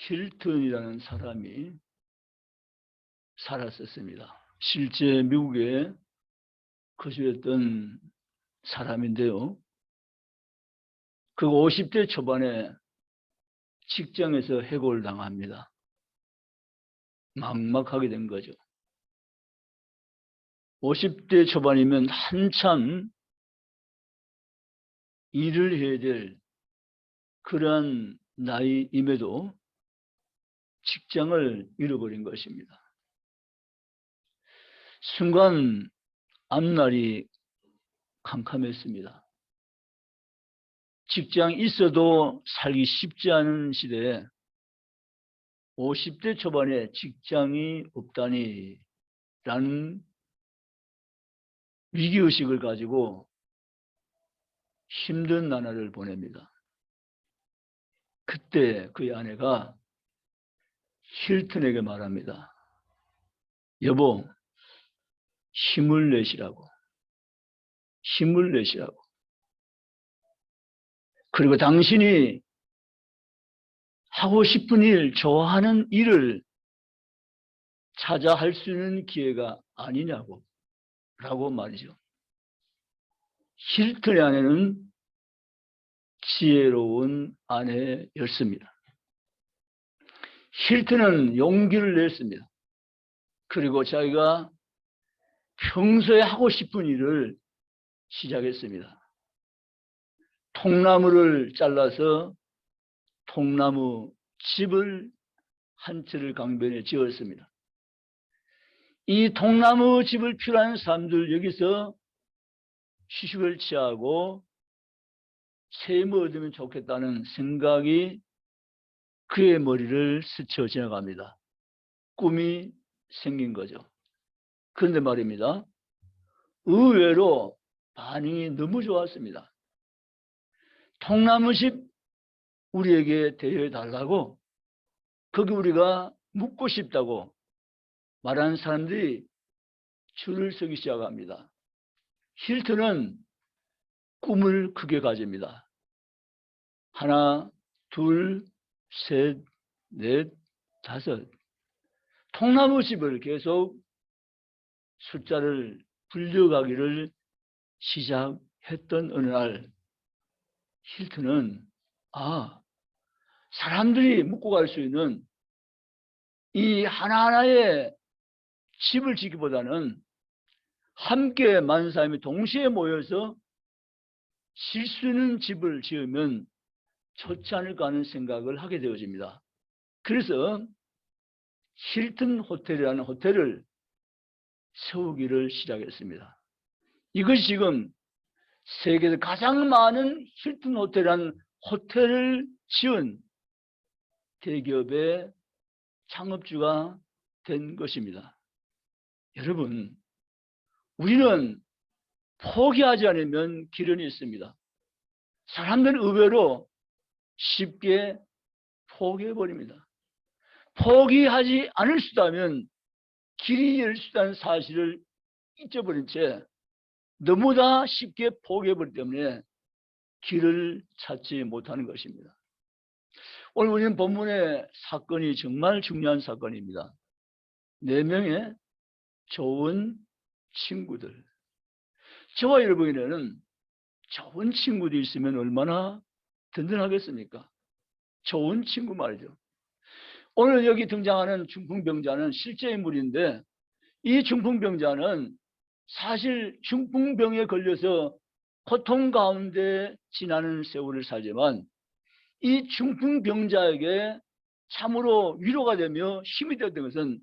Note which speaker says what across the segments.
Speaker 1: 힐튼이라는 사람이 살았었습니다. 실제 미국에 거주했던 사람인데요. 그 50대 초반에 직장에서 해고를 당합니다. 막막하게 된 거죠. 50대 초반이면 한참 일을 해야 될 그러한 나이임에도 직장을 잃어버린 것입니다. 순간 앞날이 캄캄했습니다. 직장이 있어도 살기 쉽지 않은 시대에 50대 초반에 직장이 없다니 라는 위기의식을 가지고 힘든 나날을 보냅니다. 그때 그의 아내가 힐튼에게 말합니다. 여보, 힘을 내시라고. 힘을 내시라고. 그리고 당신이 하고 싶은 일, 좋아하는 일을 찾아 할 수 있는 기회가 아니냐고 라고 말이죠. 힐튼의 아내는 지혜로운 아내였습니다. 힐튼은 용기를 냈습니다. 그리고 자기가 평소에 하고 싶은 일을 시작했습니다. 통나무를 잘라서 통나무 집을 한 채를 강변에 지었습니다. 이 통나무 집을 필요한 사람들 여기서 휴식을 취하고 셈을 얻으면 좋겠다는 생각이 그의 머리를 스쳐 지나갑니다. 꿈이 생긴 거죠. 그런데 말입니다. 의외로 반응이 너무 좋았습니다. 통나무집 우리에게 대여해달라고, 거기 우리가 묵고 싶다고 말하는 사람들이 줄을 서기 시작합니다. 힐튼은 꿈을 크게 가집니다. 하나, 둘, 셋, 넷, 다섯. 통나무집을 계속 숫자를 불려가기를 시작했던 어느 날 힐튼은 사람들이 묵고 갈 수 있는 이 하나하나의 집을 짓기보다는 함께 많은 사람이 동시에 모여서 질 수 있는 집을 지으면 좋지 않을까 하는 생각을 하게 되어집니다. 그래서 힐튼 호텔이라는 호텔을 세우기를 시작했습니다. 이것이 지금 세계에서 가장 많은 힐튼 호텔이라는 호텔을 지은 대기업의 창업주가 된 것입니다. 여러분, 우리는 포기하지 않으면 길은 있습니다. 사람들은 의외로 쉽게 포기해버립니다. 포기하지 않을 수 있다면 길이 열 수 있다는 사실을 잊어버린 채 너무나 쉽게 포기해버리기 때문에 길을 찾지 못하는 것입니다. 오늘 우리는 본문의 사건이 정말 중요한 사건입니다. 4명의 좋은 친구들. 저와 여러분에게는 좋은 친구들이 있으면 얼마나 든든하겠습니까? 좋은 친구 말이죠. 오늘 여기 등장하는 중풍병자는 실제 인물인데, 이 중풍병자는 사실 중풍병에 걸려서 고통 가운데 지나는 세월을 살지만 이 중풍병자에게 참으로 위로가 되며 힘이 되었던 것은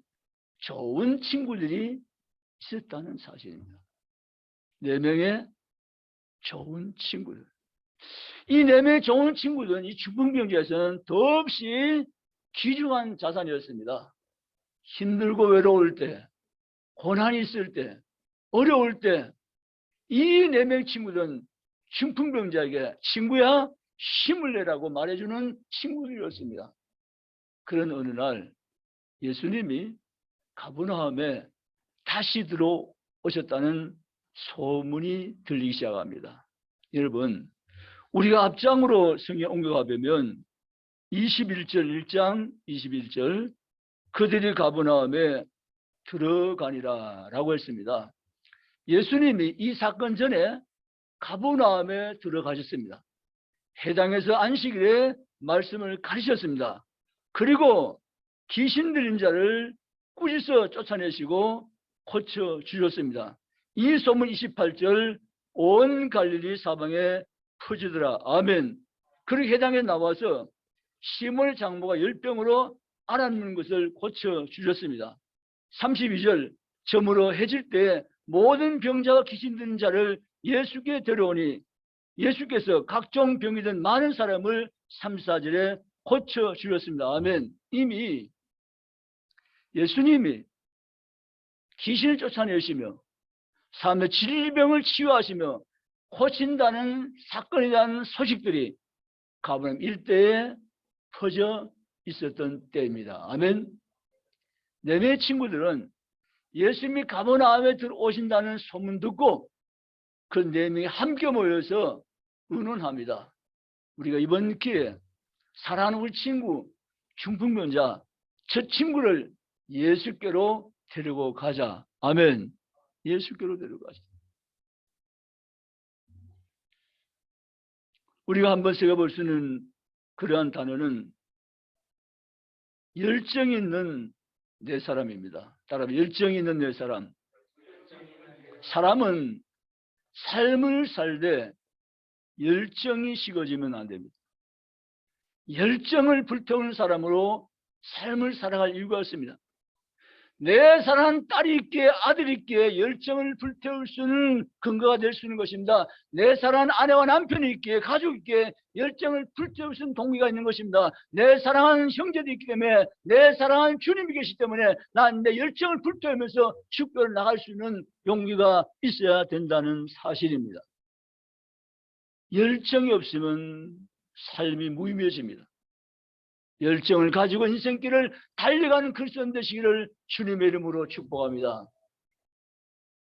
Speaker 1: 좋은 친구들이 있었다는 사실입니다. 4명의 좋은 친구들. 이 4명의 좋은 친구들은 이 중풍병자에서는 더없이 귀중한 자산이었습니다. 힘들고 외로울 때, 고난이 있을 때, 어려울 때 이 4명의 친구들은 중풍병자에게 친구야 힘을 내라고 말해주는 친구들이었습니다. 그런 어느 날 예수님이 가버나움에 다시 들어오셨다는 소문이 들리기 시작합니다. 여러분, 우리가 앞장으로 성경 옮겨가 보면 21절 1장 21절 그들이 가버나움에 들어가니라 라고 했습니다. 예수님이 이 사건 전에 가버나움에 들어가셨습니다. 회당에서 안식일에 말씀을 가르쳤습니다. 그리고 귀신 들린 자를 꾸짖어 쫓아내시고 고쳐주셨습니다. 이 소문 28절 온 갈릴리 사방에 퍼지더라. 아멘. 그리고 회당에 나와서 시몬의 장모가 열병으로 앓았는 것을 고쳐주셨습니다. 32절 저물어 해질 때 모든 병자와 귀신 들린 자를 예수께 데려오니 예수께서 각종 병이 든 많은 사람을 3, 4절에 고쳐주셨습니다. 아멘. 이미 예수님이 귀신을 쫓아내시며 사람의 질병을 치유하시며 고친다는 사건에 대한 소식들이 가버나움 일대에 퍼져 있었던 때입니다. 아멘. 내 친구들은 예수님이 가버나움에 들어오신다는 소문 듣고 그 4명이 함께 모여서 의논합니다. 우리가 이번 기회에 사랑하는 우리 친구 중풍병자 저 친구를 예수께로 데리고 가자. 아멘. 예수께로 데려가자. 우리가 한번 새겨볼 수 있는 그러한 단어는 열정 있는 네 사람입니다. 따라서 열정 있는 네 사람. 사람은 삶을 살되 열정이 식어지면 안 됩니다. 열정을 불태우는 사람으로 삶을 살아갈 이유가 없습니다. 내 사랑하는 딸이 있기에 아들이 있기에 열정을 불태울 수 있는 근거가 될 수 있는 것입니다. 내 사랑하는 아내와 남편이 있기에 가족이 있기에 열정을 불태울 수 있는 동기가 있는 것입니다. 내 사랑하는 형제도 있기 때문에 내 사랑하는 주님이 계시기 때문에 난 내 열정을 불태우면서 축교를 나갈 수 있는 용기가 있어야 된다는 사실입니다. 열정이 없으면 삶이 무의미해집니다. 열정을 가지고 인생길을 달려가는 그리스도인 되시기를 주님의 이름으로 축복합니다.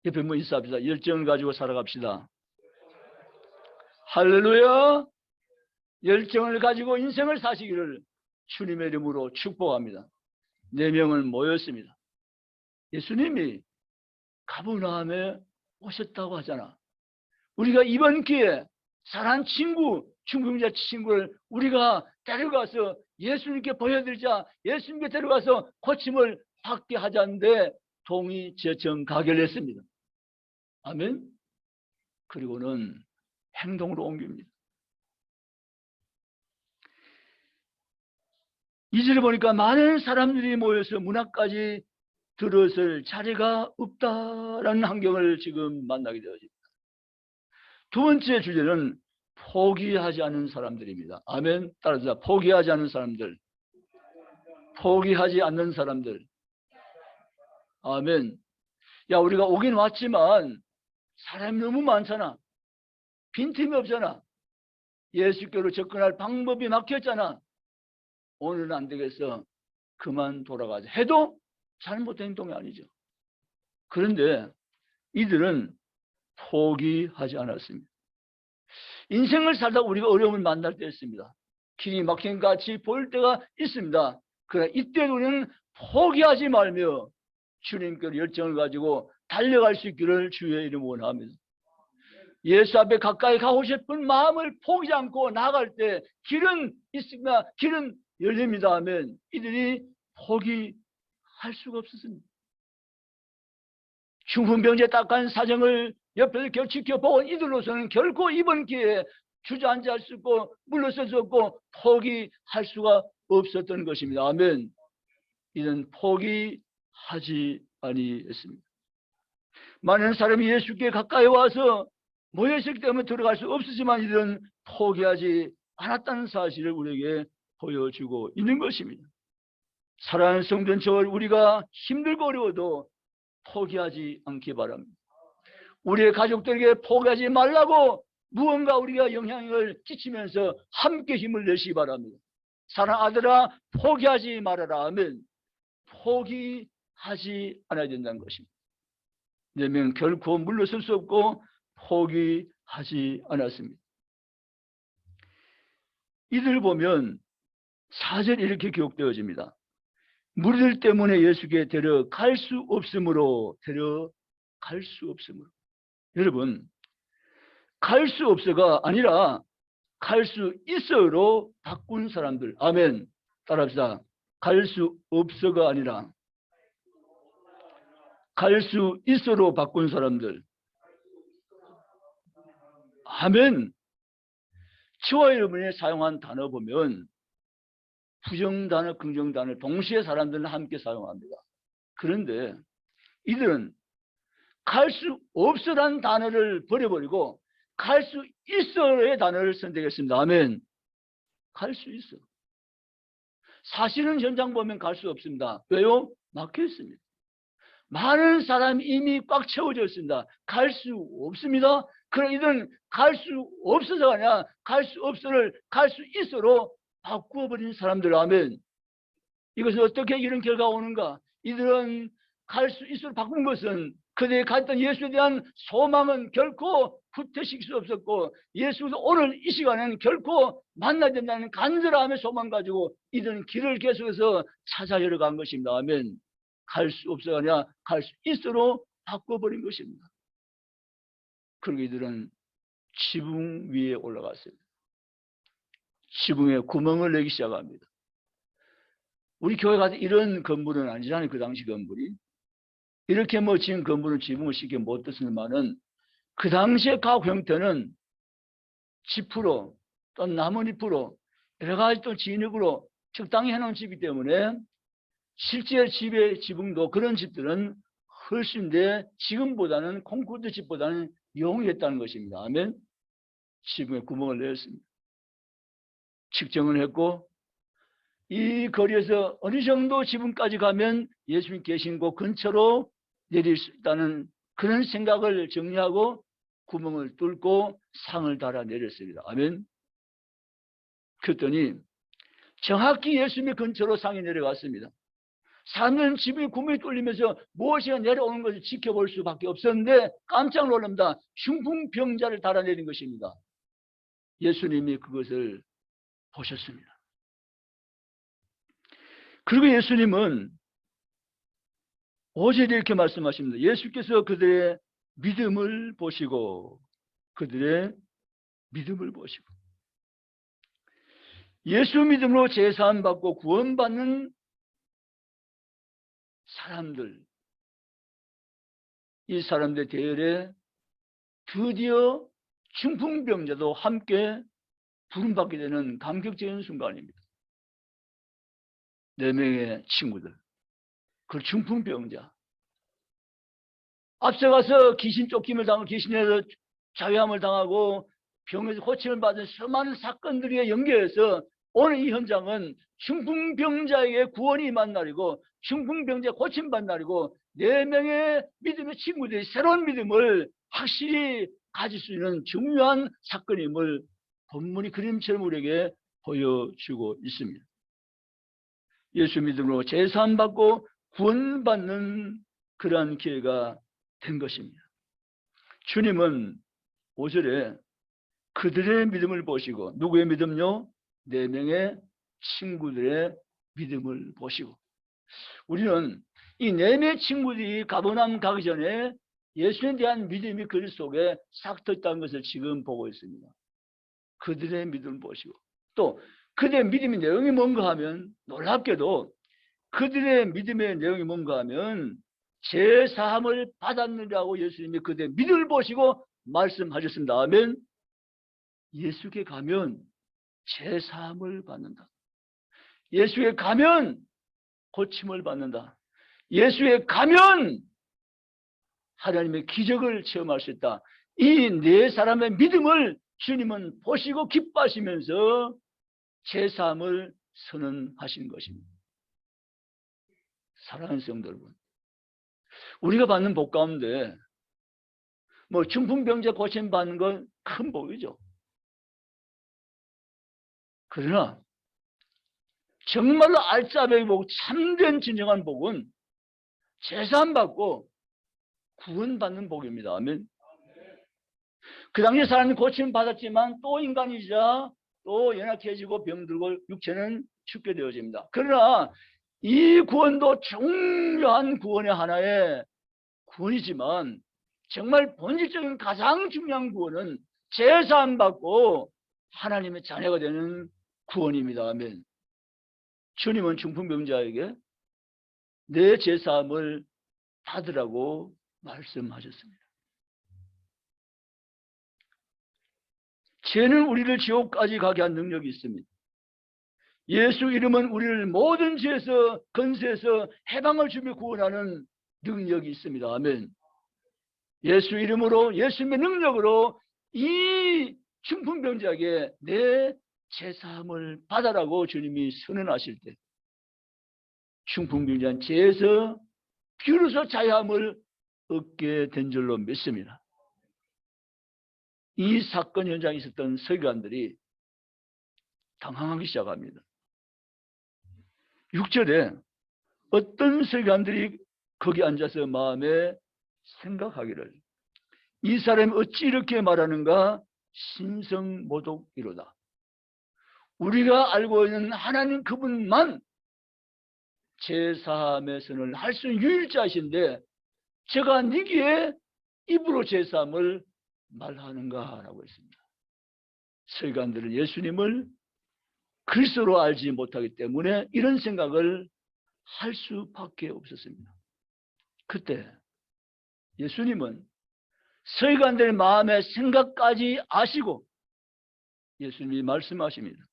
Speaker 1: 옆에 뭐 인사합시다. 열정을 가지고 살아갑시다. 할렐루야. 열정을 가지고 인생을 사시기를 주님의 이름으로 축복합니다. 4명을 모였습니다. 예수님이 가버나움에 오셨다고 하잖아. 우리가 이번 기회에 사랑하는 친구, 중풍자 친구를 우리가 데려가서 예수님께 보여드리자, 예수님께 데려가서 고침을 받게 하자는데 동의 제청 가결했습니다. 아멘. 그리고는 행동으로 옮깁니다. 2절에 보니까 많은 사람들이 모여서 문 앞까지 들어설 자리가 없다라는 환경을 지금 만나게 되어집니다. 두 번째 주제는 포기하지 않는 사람들입니다. 아멘. 따라서 포기하지 않는 사람들. 포기하지 않는 사람들. 아멘. 야, 우리가 오긴 왔지만 사람이 너무 많잖아. 빈틈이 없잖아. 예수께로 접근할 방법이 막혔잖아. 오늘은 안 되겠어. 그만 돌아가자. 해도 잘못된 행동이 아니죠. 그런데 이들은 포기하지 않았습니다. 인생을 살다 우리가 어려움을 만날 때 있습니다. 길이 막힌 같이 보일 때가 있습니다. 그러나 이때 우리는 포기하지 말며 주님께로 열정을 가지고 달려갈 수 있기를 주의 이름으로 원합니다. 예수 앞에 가까이 가고 싶은 마음을 포기하지 않고 나아갈 때 길은 있습니다. 길은 열립니다 하면 이들이 포기할 수가 없었습니다. 중풍병자의 딱한 사정을 옆에서 지켜보고 이들로서는 결코 이번 기회에 주저앉을 수 없고 물러설 수 없고 포기할 수가 없었던 것입니다. 아멘. 이는 포기하지 아니했습니다. 많은 사람이 예수께 가까이 와서 모여있기 때문에 들어갈 수 없었지만 이들은 포기하지 않았다는 사실을 우리에게 보여주고 있는 것입니다. 사랑하는 성전처 우리가 힘들고 어려워도 포기하지 않기 바랍니다. 우리의 가족들에게 포기하지 말라고 무언가 우리가 영향을 끼치면서 함께 힘을 내시기 바랍니다. 사랑 아들아 포기하지 말아라 하면 포기하지 않아야 된다는 것입니다. 4명 결코 물러설 수 없고 포기하지 않았습니다. 이들 보면 4절 이렇게 기록되어집니다. 무리들 때문에 예수께 데려갈 수 없으므로. 여러분, 갈 수 없어가 아니라 갈 수 있어로 바꾼 사람들. 아멘. 따라합시다. 갈 수 없어가 아니라 갈 수 있어로 바꾼 사람들. 아멘. 저와 여러분이 사용한 단어 보면 부정단어, 긍정단어 동시에 사람들은 함께 사용합니다. 그런데 이들은 갈 수 없어라는 단어를 버려버리고 갈 수 있어의 단어를 선택했습니다. 아멘. 갈 수 있어. 사실은 현장 보면 갈 수 없습니다. 왜요? 막혀 있습니다. 많은 사람이 이미 꽉 채워져 있습니다. 갈 수 없습니다. 그럼 이들은 갈 수 없어서가 아니라 갈 수 없어를 갈 수 있어로 바꾸어버린 사람들. 아멘. 이것은 어떻게 이런 결과가 오는가? 이들은 갈 수 있어로 바꾼 것은 그들이 갔던 예수에 대한 소망은 결코 후퇴시킬 수 없었고, 예수도 오늘 이 시간에는 결코 만나야 된다는 간절함의 소망 가지고 이들은 길을 계속해서 찾아 열어간 것입니다. 아멘. 갈 수 없어가 아니라 갈 수 있어로 바꿔버린 것입니다. 그리고 이들은 지붕 위에 올라갔습니다. 지붕에 구멍을 내기 시작합니다. 우리 교회가 이런 건물은 아니잖아요. 그 당시 건물이. 이렇게 지은 건물은 지붕을 쉽게 못 뜯었지만은 그 당시의 가옥 형태는 지프로 또 나뭇잎으로 여러 가지 또 진흙으로 적당히 해놓은 집이기 때문에 실제 집의 지붕도 그런 집들은 훨씬 지금보다는 콘크리트 집보다는 용이했다는 것입니다. 아멘. 지붕에 구멍을 내었습니다. 측정을 했고 이 거리에서 어느 정도 지붕까지 가면 예수님 계신 곳 근처로 내릴 수 있다는 그런 생각을 정리하고 구멍을 뚫고 상을 달아 내렸습니다. 아멘. 그랬더니 정확히 예수님의 근처로 상이 내려갔습니다. 사람들은 지붕에 구멍이 뚫리면서 무엇이 내려오는 것을 지켜볼 수밖에 없었는데 깜짝 놀랍니다. 중풍병자를 달아내린 것입니다. 예수님이 그것을 보셨습니다. 그리고 예수님은 5절에 이렇게 말씀하십니다. 예수께서 그들의 믿음을 보시고 예수 믿음으로 제사함 받고 구원받는 사람들, 이 사람들 대열에 드디어 중풍병자도 함께 부름받게 되는 감격적인 순간입니다. 4명의 친구들, 그 중풍병자, 앞서가서 귀신 쫓김을 당하고 귀신에서 자유함을 당하고 병에서 고침을 받은 수많은 사건들에 연계해서 오늘 이 현장은 중풍병자에게 구원이 임한 날이고 중풍병자 고침받는 날이고 4명의 믿음의 친구들이 새로운 믿음을 확실히 가질 수 있는 중요한 사건임을 본문이 그림처럼 우리에게 보여주고 있습니다. 예수 믿음으로 제사함 받고 구원받는 그러한 기회가 된 것입니다. 주님은 5절에 그들의 믿음을 보시고, 누구의 믿음요? 4명의 친구들의 믿음을 보시고. 우리는 이 4명의 친구들이 가버나움 가기 전에 예수에 대한 믿음이 그들 속에 싹 텄다는 것을 지금 보고 있습니다. 그들의 믿음을 보시고, 또 그들의 믿음의 내용이 뭔가 하면, 놀랍게도 그들의 믿음의 내용이 뭔가 하면 제사함을 받았느라고 예수님이 그들의 믿음을 보시고 말씀하셨습니다. 아멘. 예수께 가면 제사함을 받는다. 예수에 가면 고침을 받는다. 예수에 가면 하나님의 기적을 체험할 수 있다. 이 4사람의 믿음을 주님은 보시고 기뻐하시면서 제사함을 선언하신 것입니다. 사랑하는 성도 여러분, 우리가 받는 복 가운데 중풍병자 고침 받는 건 큰 복이죠. 그러나 정말로 알짜배기 복, 참된 진정한 복은 제사함 받고 구원받는 복입니다. 아멘. 그 당시에 사람이 고침 받았지만 또 인간이자 또 연약해지고 병들고 육체는 죽게 되어집니다. 그러나 이 구원도 중요한 구원의 하나의 구원이지만 정말 본질적인 가장 중요한 구원은 제사함 받고 하나님의 자녀가 되는 구원입니다. 아멘. 주님은 중풍병자에게 내 제사함을 받으라고 말씀하셨습니다. 죄는 우리를 지옥까지 가게 한 능력이 있습니다. 예수 이름은 우리를 모든 죄에서 건세에서 해방을 주며 구원하는 능력이 있습니다. 아멘. 예수 이름으로 예수님의 능력으로 이 중풍병자에게 내 제사함을 받아라고 주님이 선언하실 때 중풍병자는 죄에서 비로소 자유함을 얻게 된 줄로 믿습니다. 이 사건 현장에 있었던 서기관들이 당황하기 시작합니다. 6절에 어떤 서기관들이 거기 앉아서 마음에 생각하기를 이 사람이 어찌 이렇게 말하는가 신성모독이로다. 우리가 알고 있는 하나님 그분만 제사함의 선을 할 수 있는 유일자이신데 제가 니기에 입으로 제사함을 말하는가 라고 했습니다. 서기관들은 예수님을 그리스도로 알지 못하기 때문에 이런 생각을 할 수밖에 없었습니다. 그때 예수님은 서기관들의 마음의 생각까지 아시고 예수님이 말씀하십니다.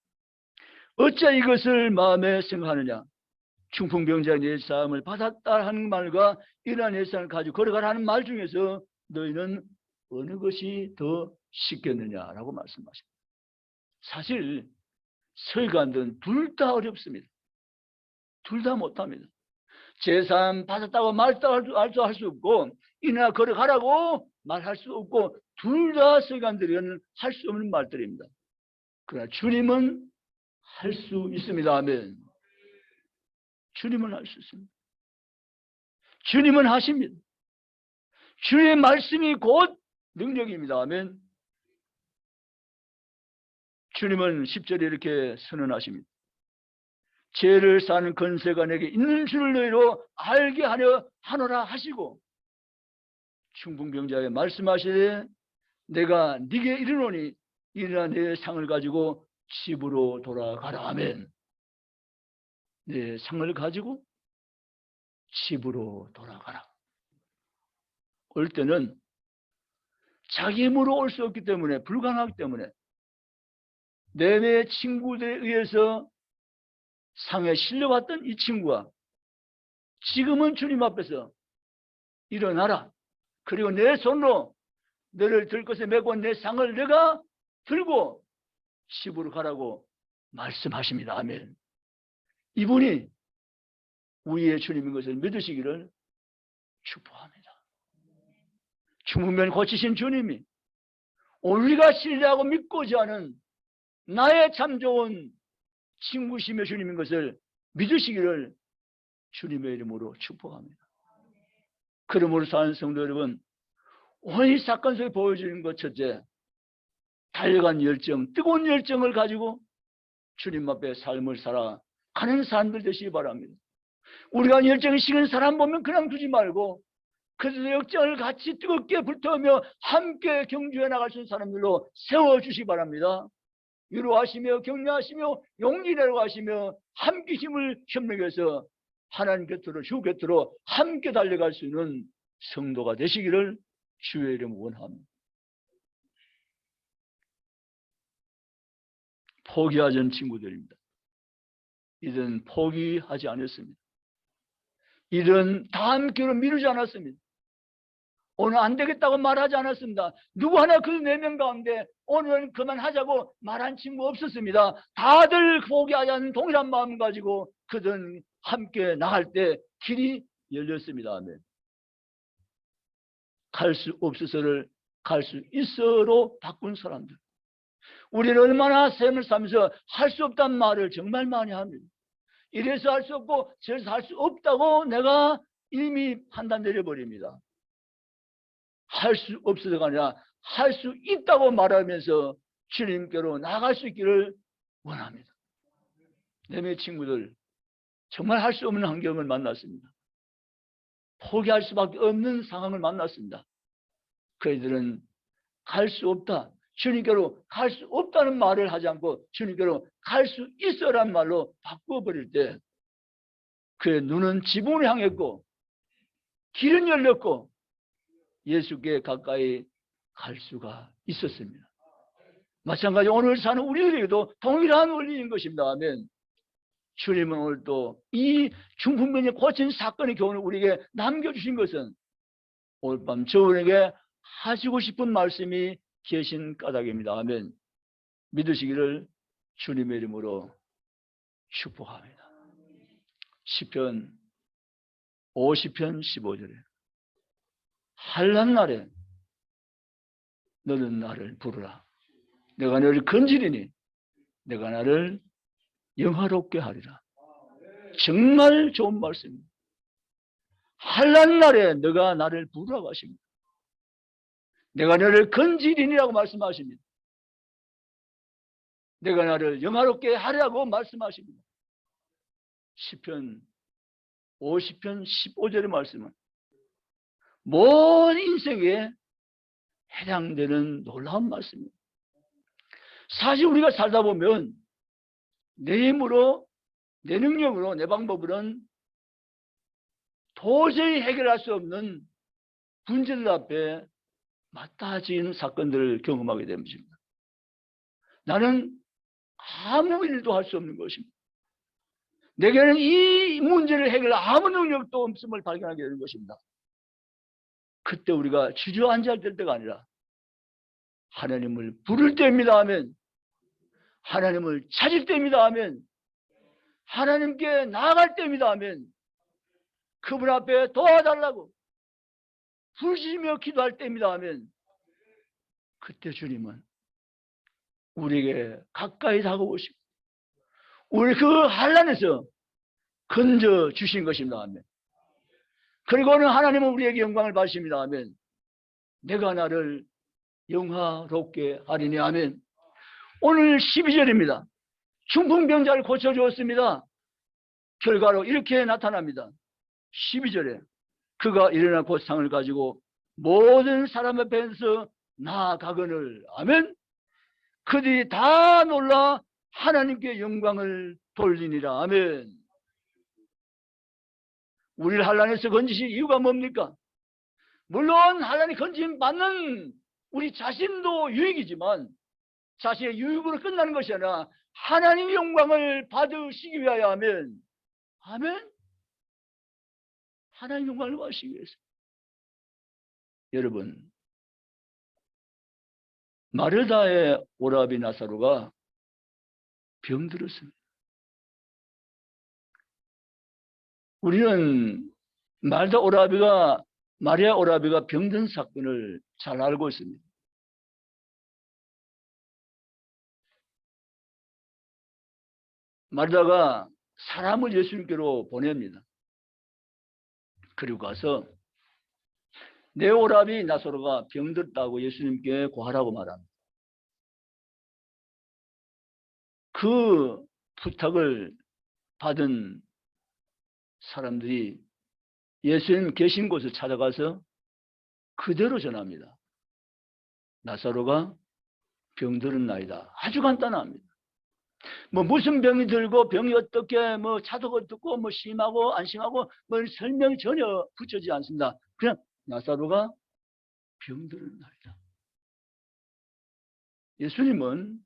Speaker 1: 어찌 이것을 마음에 생각하느냐? 중풍병자의 예사함을 받았다 하는 말과 이러한 예사함을 가지고 걸어가라 하는 말 중에서 너희는 어느 것이 더 쉽겠느냐라고 말씀하십니다. 사실 서기관들은 둘 다 어렵습니다. 둘 다 못합니다. 제사함 받았다고 말도 할 수 없고 이나 걸어가라고 말할 수 없고 둘 다 서기관들은 할 수 없는 말들입니다. 그러나 주님은 할 수 있습니다. 아멘. 주님은 할 수 있습니다. 주님은 하십니다. 주님의 말씀이 곧 능력입니다. 아멘. 주님은 10절에 이렇게 선언하십니다. 죄를 사는 권세가 내게 있는 줄을 너희로 알게 하노라 하시고 중풍병자에게 말씀하시되 내가 네게 이르노니 이러나 내 상을 가지고 집으로 돌아가라. 아멘. 내 상을 가지고 집으로 돌아가라. 올 때는 자기 힘으로 올 수 없기 때문에 불가능하기 때문에 내내 친구들에 의해서 상에 실려왔던 이 친구가 지금은 주님 앞에서 일어나라. 그리고 내 손으로 너를 들 것에 메고 내 상을 내가 들고 집으로 가라고 말씀하십니다. 아멘. 이분이 우리의 주님인 것을 믿으시기를 축복합니다. 중풍병 고치신 주님이 우리가 신뢰하고 믿고자 하는 나의 참 좋은 친구시며 주님인 것을 믿으시기를 주님의 이름으로 축복합니다. 그러므로 사는 성도 여러분, 오늘 이 사건 속에 보여주는 것 첫째, 달려간 열정, 뜨거운 열정을 가지고 주님 앞에 삶을 살아가는 사람들 되시기 바랍니다. 우리가 열정이 식은 사람 보면 그냥 두지 말고 그 열정을 같이 뜨겁게 불태우며 함께 경주해 나갈 수 있는 사람들로 세워주시기 바랍니다. 위로하시며 격려하시며 용기 내라고 하시며 함께 힘을 협력해서 하나님 곁으로 주 곁으로 함께 달려갈 수 있는 성도가 되시기를 주의 이름으로 원합니다. 포기하지 않은 친구들입니다. 이들은 포기하지 않았습니다. 이들은 다 함께로 미루지 않았습니다. 오늘 안 되겠다고 말하지 않았습니다. 누구 하나 그 4명 가운데 오늘은 그만하자고 말한 친구 없었습니다. 다들 포기하지 않는 동일한 마음 가지고 그들은 함께 나갈 때 길이 열렸습니다. 아멘. 갈 수 없어서를 갈 수 있어로 바꾼 사람들. 우리는 얼마나 삶을 살면서 할 수 없다는 말을 정말 많이 합니다. 이래서 할 수 없고 저래서 할 수 없다고 내가 이미 판단 내려버립니다. 할 수 없어서가 아니라 할 수 있다고 말하면서 주님께로 나갈 수 있기를 원합니다. 내 친구들 정말 할 수 없는 환경을 만났습니다. 포기할 수밖에 없는 상황을 만났습니다. 그들은 갈 수 없다, 주님께로 갈 수 없다는 말을 하지 않고 주님께로 갈 수 있어라는 말로 바꿔버릴 때 그의 눈은 지붕을 향했고 길은 열렸고 예수께 가까이 갈 수가 있었습니다. 마찬가지로 오늘 사는 우리들에게도 동일한 원리인 것입니다. 아멘. 주님은 오늘 또 이 중풍병이 고친 사건의 교훈을 우리에게 남겨주신 것은 오늘 밤 저분에게 하시고 싶은 말씀이 계신 까닭입니다. 아멘. 믿으시기를 주님의 이름으로 축복합니다. 시편 50편 15절에 한란 날에 너는 나를 부르라. 내가 너를 건지리니 내가 나를 영화롭게 하리라. 정말 좋은 말씀입니다. 한란 날에 너가 나를 부르라고 하십니다. 내가 너를 건지리니라고 말씀하십니다. 내가 나를 영화롭게 하리라고 말씀하십니다. 시편 50편 15절의 말씀은 모든 인생에 해당되는 놀라운 말씀입니다. 사실 우리가 살다 보면 내 힘으로, 내 능력으로, 내 방법으로는 도저히 해결할 수 없는 문제들 앞에 맞닿아진 사건들을 경험하게 되는 것입니다. 나는 아무 일도 할 수 없는 것입니다. 내게는 이 문제를 해결할 아무 능력도 없음을 발견하게 되는 것입니다. 그때 우리가 주저앉아 될 때가 아니라 하나님을 부를 때입니다. 하면 하나님을 찾을 때입니다. 하면 하나님께 나아갈 때입니다. 하면 그분 앞에 도와달라고 부르시며 기도할 때입니다. 하면 그때 주님은 우리에게 가까이 다가오시고 우리 그 환난에서 건져 주신 것입니다. 아멘. 그리고는 하나님은 우리에게 영광을 받으십니다. 아멘. 내가 나를 영화롭게 하리니. 아멘. 오늘 12절입니다. 중풍병자를 고쳐주었습니다. 결과로 이렇게 나타납니다. 12절에 그가 일어나 곧 상을 가지고 모든 사람 앞에서 나아가거늘. 아멘. 그들이 다 놀라 하나님께 영광을 돌리니라. 아멘. 우리를 환난에서 건지실 이유가 뭡니까? 물론 환난이 건짐 받는 우리 자신도 유익이지만 자신의 유익으로 끝나는 것이 아니라 하나님의 영광을 받으시기 위하여. 아멘. 아멘. 하나님의 영광을 받으시기 위해서. 여러분, 마르다의 오라비 나사로가 병들었습니다. 우리는 마리아 오라비가 병든 사건을 잘 알고 있습니다. 마리아가 사람을 예수님께로 보냅니다. 그리고 가서 내 오라비 나사로가 병들었다고 예수님께 고하라고 말합니다. 그 부탁을 받은 사람들이 예수님 계신 곳을 찾아가서 그대로 전합니다. 나사로가 병들었나이다. 아주 간단합니다. 무슨 병이 들고 병이 어떻게 차도가 어떻고 심하고 안 심하고 설명이 전혀 붙여지지 않습니다. 그냥 나사로가 병들었나이다. 예수님은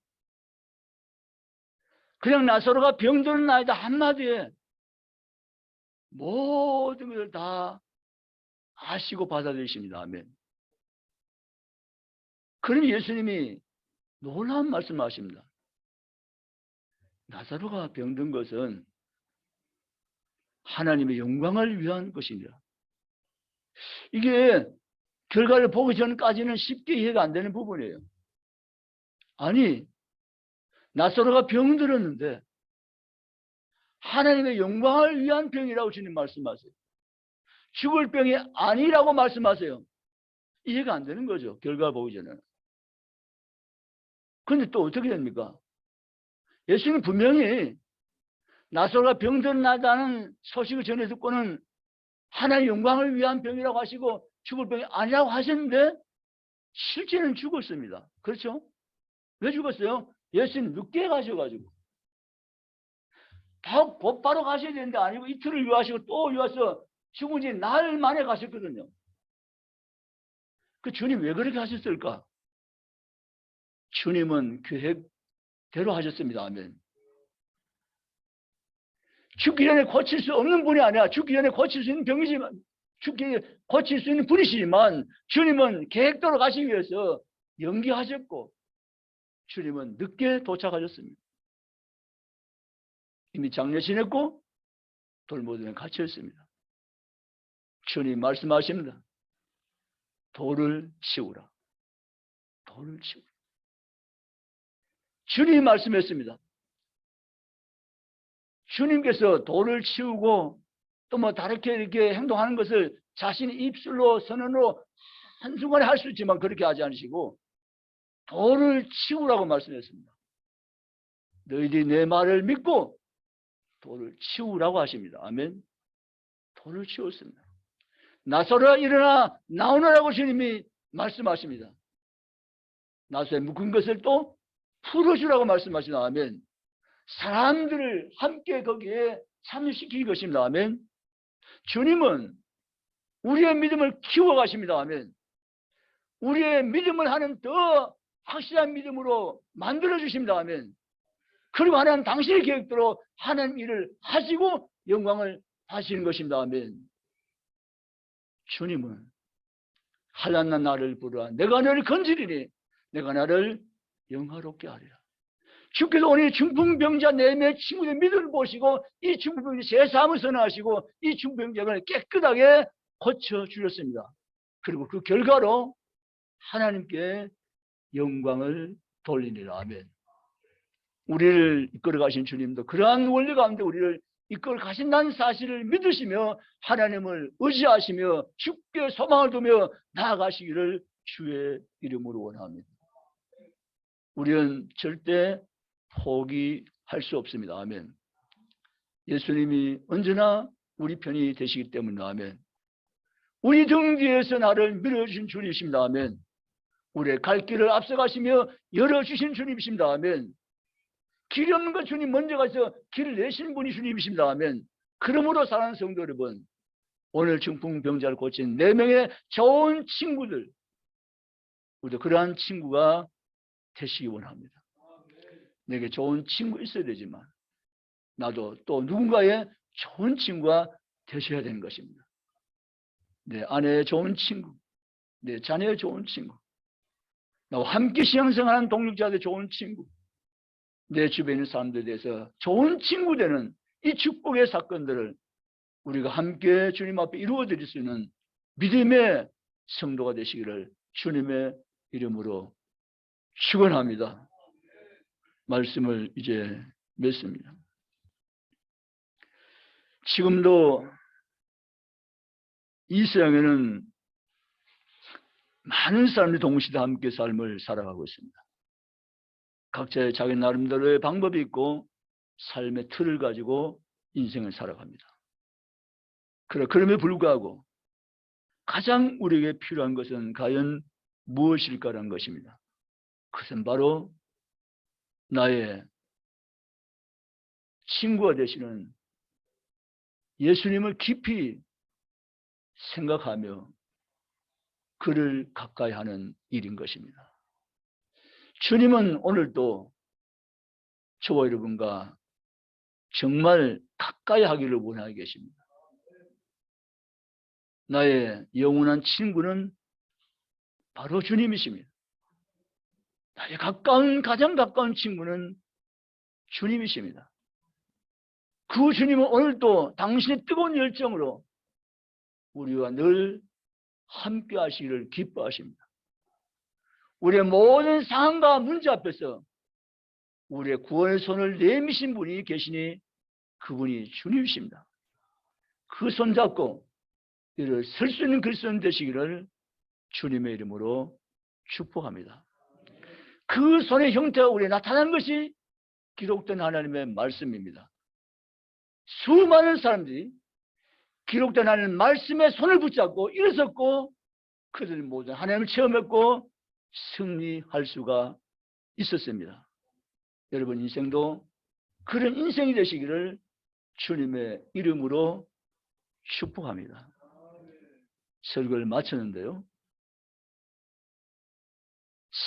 Speaker 1: 그냥 나사로가 병들었나이다 한마디에 모든 것을 다 아시고 받아들이십니다. 아멘. 그러니 예수님이 놀라운 말씀을 하십니다. 나사로가 병든 것은 하나님의 영광을 위한 것이니라. 이게 결과를 보기 전까지는 쉽게 이해가 안 되는 부분이에요. 아니, 나사로가 병들었는데 하나님의 영광을 위한 병이라고 주님 말씀하세요. 죽을 병이 아니라고 말씀하세요. 이해가 안 되는 거죠. 결과 보기 전에는. 그런데 또 어떻게 됩니까? 예수님 분명히 나사로가 병들었다는 소식을 전해 듣고는 하나님의 영광을 위한 병이라고 하시고 죽을 병이 아니라고 하셨는데 실제는 죽었습니다. 그렇죠? 왜 죽었어요? 예수님 늦게 가셔가지고. 곧바로 가셔야 되는데 아니고 이틀을 유하시고 또 유하서 죽은 지 나흘 만에 가셨거든요. 그 주님 왜 그렇게 하셨을까? 주님은 계획대로 하셨습니다. 아멘. 죽기 전에 고칠 수 없는 분이 아니라 죽기 전에 고칠 수 있는 병이지만 죽기 전에 고칠 수 있는 분이시지만 주님은 계획대로 가시기 위해서 연기하셨고 주님은 늦게 도착하셨습니다. 이미 장례 지냈고 돌무덤에 갇혔습니다. 주님 말씀하십니다. 돌을 치우라. 돌을 치우라. 주님이 말씀했습니다. 주님께서 돌을 치우고 또 뭐 다르게 이렇게 행동하는 것을 자신의 입술로 선언으로 한순간에 할 수 있지만 그렇게 하지 않으시고 돌을 치우라고 말씀했습니다. 너희들이 내 말을 믿고 돌을 치우라고 하십니다. 아멘. 돌을 치웠습니다. 나사로야 일어나 나오너라고 주님이 말씀하십니다. 나사로에 묶은 것을 또 풀어주라고 말씀하십니다. 아멘. 사람들을 함께 거기에 참여시키는 것입니다. 아멘. 주님은 우리의 믿음을 키워가십니다. 아멘. 우리의 믿음을 하는 더 확실한 믿음으로 만들어주십니다. 아멘. 그리고 하나님 당신의 계획대로 하나님 일을 하시고 영광을 하시는 것입니다. 아멘. 주님은 한낱날 나를 부르라. 내가 너를 건지리니 내가 나를 영화롭게 하리라. 주께서 오늘 중풍병자 4명의 친구들의 믿음을 보시고 이 중풍병자 제사함을 선언하시고 이 중풍병자를 깨끗하게 고쳐주셨습니다. 그리고 그 결과로 하나님께 영광을 돌리니라. 아멘. 우리를 이끌어 가신 주님도 그러한 원리 가운데 우리를 이끌어 가신다는 사실을 믿으시며 하나님을 의지하시며 주께 소망을 두며 나아가시기를 주의 이름으로 원합니다. 우리는 절대 포기할 수 없습니다. 아멘. 예수님이 언제나 우리 편이 되시기 때문에 아멘. 우리 등 뒤에서 나를 밀어주신 주님이십니다. 아멘. 우리의 갈 길을 앞서가시며 열어주신 주님이십니다. 아멘. 길이 없는 것 주님 먼저 가서 길을 내시는 분이 주님이십니다. 아멘. 그러므로 사랑하는 성도 여러분, 오늘 중풍병자를 고친 4명의 좋은 친구들, 우리도 그러한 친구가 되시기 원합니다. 내게 좋은 친구 있어야 되지만 나도 또 누군가의 좋은 친구가 되셔야 되는 것입니다. 내 아내의 좋은 친구, 내 자녀의 좋은 친구, 나와 함께 신앙생활하는 동역자들의 좋은 친구, 내 주변에 있는 사람들에 대해서 좋은 친구 되는 이 축복의 사건들을 우리가 함께 주님 앞에 이루어 드릴 수 있는 믿음의 성도가 되시기를 주님의 이름으로 축원합니다. 말씀을 이제 맺습니다. 지금도 이 세상에는 많은 사람들이 동시에 함께 삶을 살아가고 있습니다. 각자의 자기 나름대로의 방법이 있고 삶의 틀을 가지고 인생을 살아갑니다. 그럼에도 불구하고 가장 우리에게 필요한 것은 과연 무엇일까라는 것입니다. 그것은 바로 나의 친구가 되시는 예수님을 깊이 생각하며 그를 가까이 하는 일인 것입니다. 주님은 오늘도 저와 여러분과 정말 가까이 하기를 원하고 계십니다. 나의 영원한 친구는 바로 주님이십니다. 나의 가장 가까운 친구는 주님이십니다. 그 주님은 오늘도 당신의 뜨거운 열정으로 우리와 늘 함께 하시기를 기뻐하십니다. 우리의 모든 상황과 문제 앞에서 우리의 구원의 손을 내미신 분이 계시니 그분이 주님이십니다. 그 손잡고 이를 설 수 있는 그리스도인 되시기를 주님의 이름으로 축복합니다. 그 손의 형태가 우리에 나타난 것이 기록된 하나님의 말씀입니다. 수많은 사람들이 기록된 하나님 말씀에 손을 붙잡고 일어섰고 그들은 모두 하나님을 체험했고 승리할 수가 있었습니다. 여러분 인생도 그런 인생이 되시기를 주님의 이름으로 축복합니다. 설교를 마쳤는데요.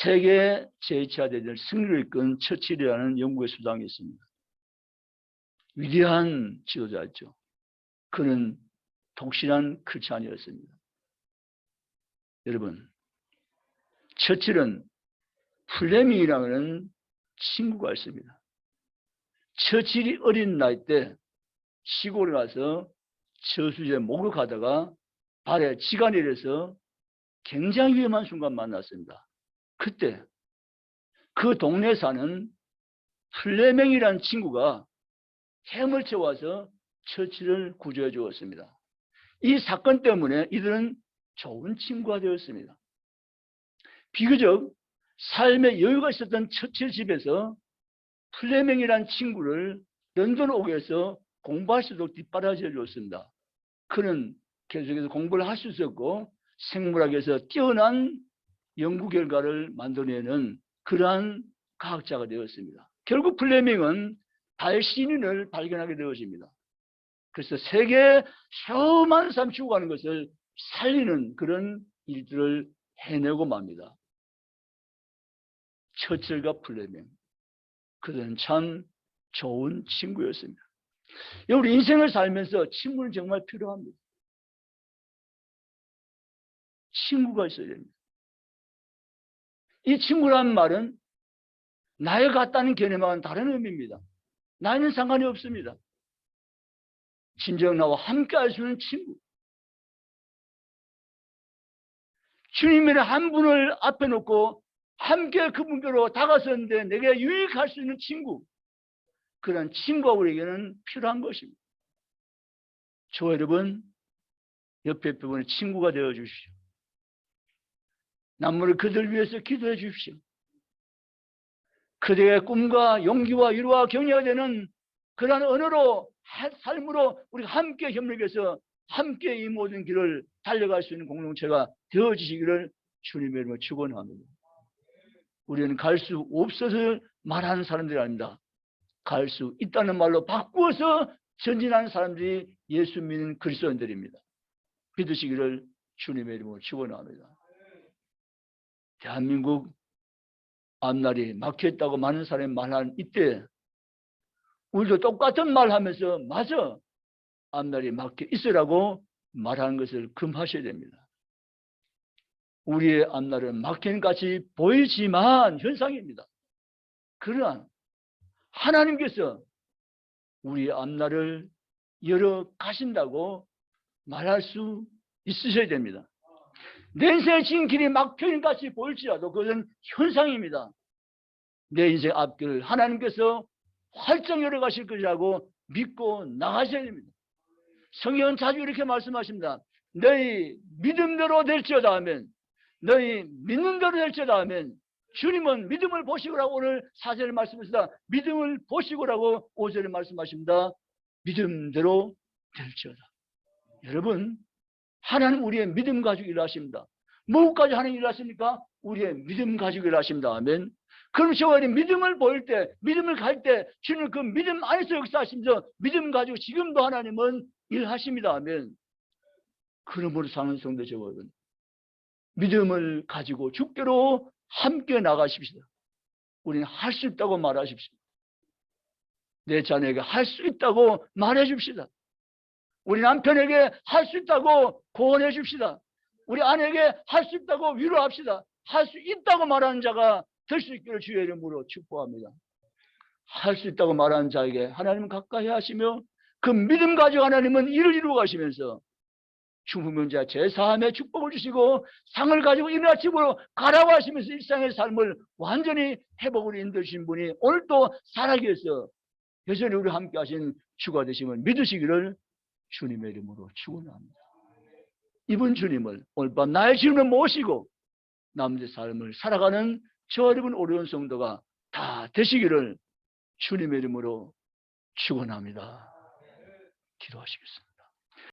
Speaker 1: 세계 제2차 대전을 승리를 이끈 처칠이라는 영국의 수장이 있습니다. 위대한 지도자였죠. 그는 독실한 크리스찬이었습니다. 여러분, 처칠은 플레밍이라는 친구가 있습니다. 처칠이 어린 나이 때 시골에 가서 저수지에 목욕하다가 발에 쥐가 내려서 굉장히 위험한 순간 만났습니다. 그때 그 동네에 사는 플레밍이라는 친구가 햄을 채워서 처칠을 구조해 주었습니다. 이 사건 때문에 이들은 좋은 친구가 되었습니다. 비교적 삶의 여유가 있었던 처칠 집에서 플레밍이라는 친구를 런던 오게 해서 공부할 수 있도록 뒷바라지해 주었습니다. 그는 계속해서 공부를 할 수 있었고 생물학에서 뛰어난 연구 결과를 만들어내는 그러한 과학자가 되었습니다. 결국 플레밍은 달 신인을 발견하게 되었습니다. 그래서 세계에 수많은 사람이 죽어가는 것을 살리는 그런 일들을 해내고 맙니다. 처칠과 플레밍, 그들은 참 좋은 친구였습니다. 우리 인생을 살면서 친구는 정말 필요합니다. 친구가 있어야 됩니다. 이 친구라는 말은 나이 같다는 개념과는 다른 의미입니다. 나이는 상관이 없습니다. 진정 나와 함께 할 수 있는 친구. 주님의 한 분을 앞에 놓고 함께 그분께로 다가섰는데 내게 유익할 수 있는 친구. 그런 친구가 우리에게는 필요한 것입니다. 저 여러분, 옆에 분의 친구가 되어 주십시오. 남모를 그들 위해서 기도해 주십시오. 그들의 꿈과 용기와 위로와 격려가 되는 그러한 언어로, 삶으로 우리가 함께 협력해서 함께 이 모든 길을 달려갈 수 있는 공동체가 되어지시기를 주님의 이름으로 축원합니다. 우리는 갈 수 없어서 말하는 사람들이 아닙니다. 갈 수 있다는 말로 바꾸어서 전진하는 사람들이 예수 믿는 그리스도인들입니다. 믿으시기를 주님의 이름으로 축원합니다. 대한민국 앞날이 막혀있다고 많은 사람이 말하는 이때 우리도 똑같은 말 하면서 맞아, 앞날이 막혀 있으라고 말하는 것을 금하셔야 됩니다. 우리의 앞날은 막힌 같이 보이지만 현상입니다. 그러나 하나님께서 우리의 앞날을 열어 가신다고 말할 수 있으셔야 됩니다. 내 인생의 진 길이 막혀있는 같이 보일지라도 그것은 현상입니다. 내 인생 앞길을 하나님께서 활짝 열어 가실 것이라고 믿고 나가셔야 됩니다. 성경은 자주 이렇게 말씀하십니다. 너희 믿음대로 될지어다 하면, 너희 믿는 대로 될지어다 하면, 주님은 믿음을 보시고라고 오늘 4절에 말씀하십니다. 믿음을 보시고라고 5절에 말씀하십니다. 믿음대로 될지어다. 여러분, 하나님 우리의 믿음 가지고 일하십니다. 무엇까지 하나님 일하십니까? 우리의 믿음 가지고 일하십니다 하면, 그럼 저와 믿음을 보일 때, 믿음을 갈 때 주님 그 믿음 안에서 역사하시면서 믿음 가지고 지금도 하나님은 일하십니다 하면, 그러므로 사는 성도 저와 믿음을 가지고 주께로 함께 나가십시다. 우리는 할 수 있다고 말하십시오. 내 자녀에게 할 수 있다고 말해 줍시다. 우리 남편에게 할 수 있다고 고언해 줍시다. 우리 아내에게 할 수 있다고 위로합시다. 할 수 있다고 말하는 자가 될 수 있기를 주의 이름으로 축복합니다. 할 수 있다고 말하는 자에게 하나님은 가까이 하시며 그 믿음 가지고 하나님은 일을 이루어 가시면서 죽으면 자 제사함의 축복을 주시고 상을 가지고 일어나 집으로 가라고 하시면서 일상의 삶을 완전히 회복으로 인도하신 분이 오늘 또 살아계셔서 여전히 우리 함께 하신 주가 되심을 믿으시기를 주님의 이름으로 축원합니다. 이분 주님을 오늘 밤 나의 주님을 모시고 남의 삶을 살아가는 저 여러분 어려운 성도가 다 되시기를 주님의 이름으로 축원합니다. 기도하시겠습니다.